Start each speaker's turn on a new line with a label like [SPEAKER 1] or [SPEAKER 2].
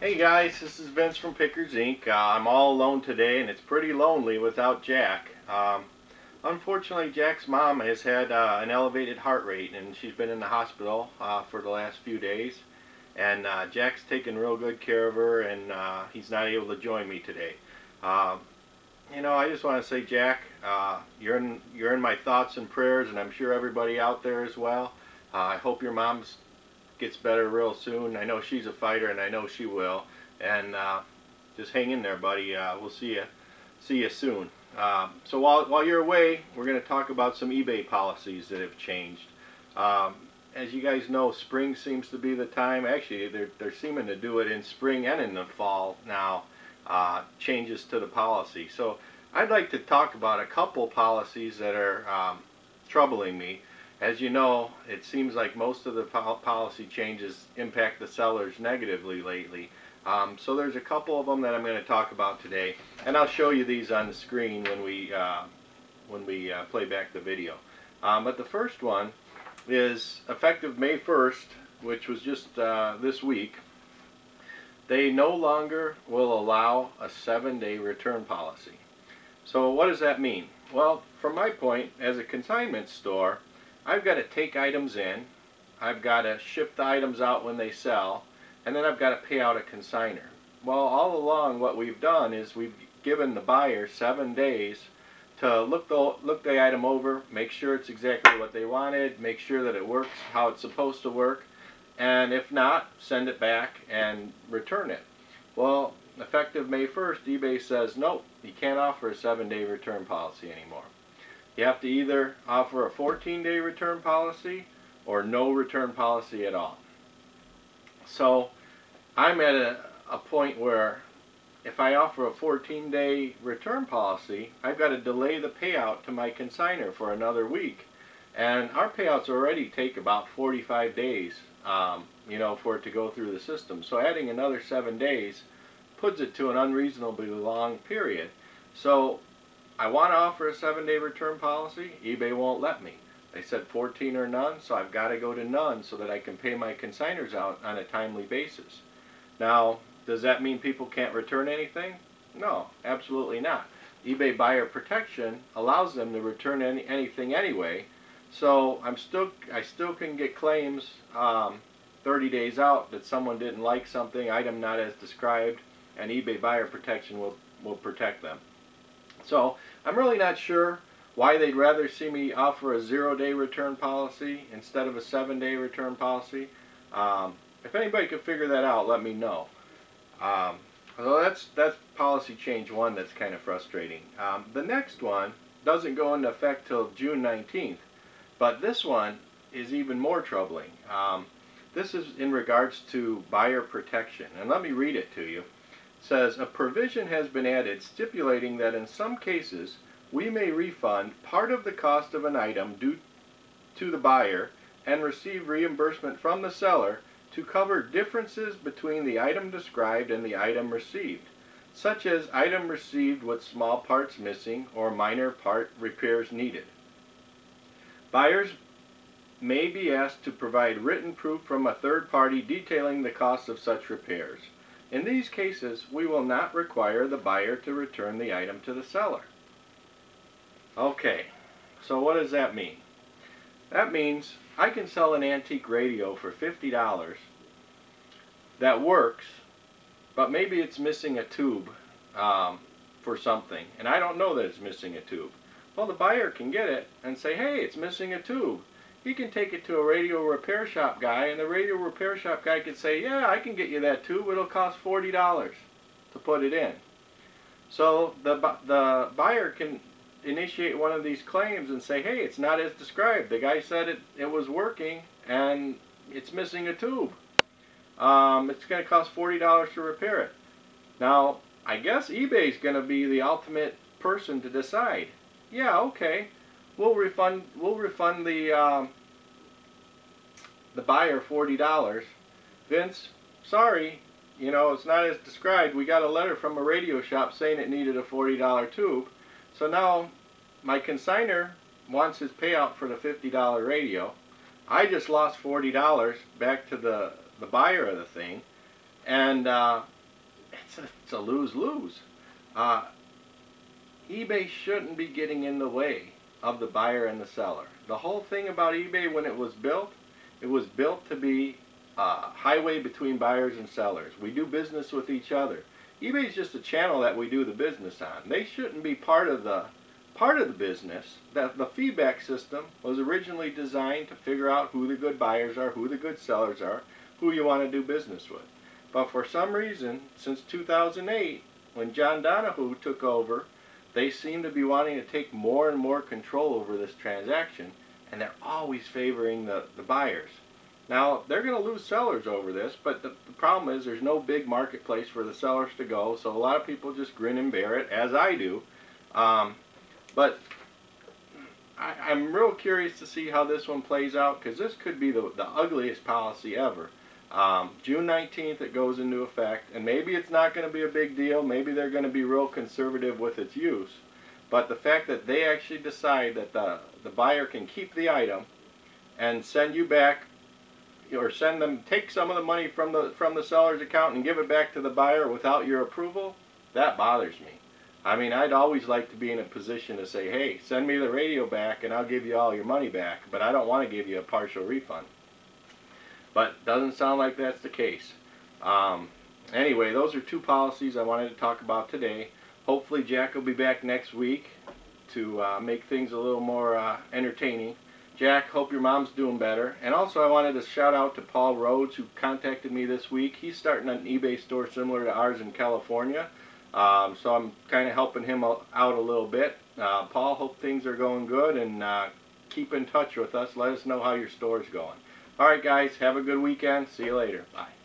[SPEAKER 1] Hey guys, this is Vince from Pickers Inc. I'm all alone today and it's pretty lonely without Jack. Unfortunately, Jack's mom has had an elevated heart rate and she's been in the hospital for the last few days. And Jack's taken real good care of her and he's not able to join me today. I just want to say, Jack, you're in my thoughts and prayers, and I'm sure everybody out there as well. I hope your mom gets better real soon. I know she's a fighter, and I know she will. And just hang in there, buddy. We'll see you soon. So while you're away, we're going to talk about some eBay policies that have changed. As you guys know, spring seems to be the time. Actually, they're seeming to do it in spring and in the fall now. Changes to the policy. So I'd like to talk about a couple policies that are troubling me. As you know, it seems like most of the policy changes impact the sellers negatively lately. So there's a couple of them that I'm going to talk about today, and I'll show you these on the screen when we play back the video. But the first one is effective May 1st, which was just this week. They no longer will allow a 7-day return policy. So what does that mean? Well, from my point, as a consignment store, I've got to take items in, I've got to ship the items out when they sell, and then I've got to pay out a consigner. Well, all along what we've done is we've given the buyer 7 days to look the item over, make sure it's exactly what they wanted, make sure that it works how it's supposed to work, and if not, send it back and return it. Well, effective May 1st, eBay says, nope, you can't offer a 7-day return policy anymore. You have to either offer a 14-day return policy or no return policy at all. So I'm at a point where if I offer a 14-day return policy, I've got to delay the payout to my consignor for another week. And our payouts already take about 45 days, for it to go through the system. So adding another 7 days puts it to an unreasonably long period. So I want to offer a 7-day return policy. eBay won't let me. They said 14 or none, so I've got to go to none so that I can pay my consignors out on a timely basis. Now, does that mean people can't return anything? No, absolutely not. eBay buyer protection allows them to return anything anyway. So I still can get claims 30 days out that someone didn't like something, item not as described, and eBay buyer protection will protect them. So I'm really not sure why they'd rather see me offer a 0-day return policy instead of a 7-day return policy. If anybody could figure that out, let me know. So that's policy change one that's kind of frustrating. The next one doesn't go into effect till June 19th, but this one is even more troubling. This is in regards to buyer protection, and let me read it to you. It says, a provision has been added stipulating that in some cases we may refund part of the cost of an item due to the buyer and receive reimbursement from the seller to cover differences between the item described and the item received, such as item received with small parts missing or minor part repairs needed. Buyers may be asked to provide written proof from a third party detailing the cost of such repairs. In these cases, we will not require the buyer to return the item to the seller. Okay, so what does that mean? That means I can sell an antique radio for $50 that works, but maybe it's missing a tube for something, and I don't know that it's missing a tube. Well, the buyer can get it and say, hey, it's missing a tube. He can take it to a radio repair shop guy, and the radio repair shop guy could say, yeah, I can get you that tube. It'll cost $40 to put it in. So the buyer can initiate one of these claims and say, hey, it's not as described. The guy said it was working, and it's missing a tube. It's going to cost $40 to repair it. Now, I guess eBay's going to be the ultimate person to decide. Yeah, okay. We'll refund the buyer $40. Vince, sorry, it's not as described. We got a letter from a radio shop saying it needed a $40 tube. So now my consignor wants his payout for the $50 radio. I just lost $40 back to the buyer of the thing. And it's a lose-lose. eBay shouldn't be getting in the way of the buyer and the seller. The whole thing about eBay when it was built to be a highway between buyers and sellers. We do business with each other. eBay is just a channel that we do the business on. They shouldn't be part of the business. That the feedback system was originally designed to figure out who the good buyers are, who the good sellers are, who you want to do business with. But for some reason, since 2008, when John Donahue took over, they seem to be wanting to take more and more control over this transaction, and they're always favoring the buyers. Now, they're going to lose sellers over this, but the problem is there's no big marketplace for the sellers to go, so a lot of people just grin and bear it, as I do. But I'm real curious to see how this one plays out, because this could be the ugliest policy ever. June 19th it goes into effect, and maybe it's not going to be a big deal. Maybe they're going to be real conservative with its use. But the fact that they actually decide that the buyer can keep the item and send you back, or take some of the money from the seller's account and give it back to the buyer without your approval, that bothers me. I mean, I'd always like to be in a position to say, hey, send me the radio back and I'll give you all your money back, but I don't want to give you a partial refund. But doesn't sound like that's the case. Anyway, those are two policies I wanted to talk about today. Hopefully Jack will be back next week to make things a little more entertaining. Jack, hope your mom's doing better. And also I wanted to shout out to Paul Rhodes, who contacted me this week. He's starting an eBay store similar to ours in California. So I'm kind of helping him out a little bit. Paul, hope things are going good, and keep in touch with us. Let us know how your store's going. Alright guys, have a good weekend. See you later. Bye.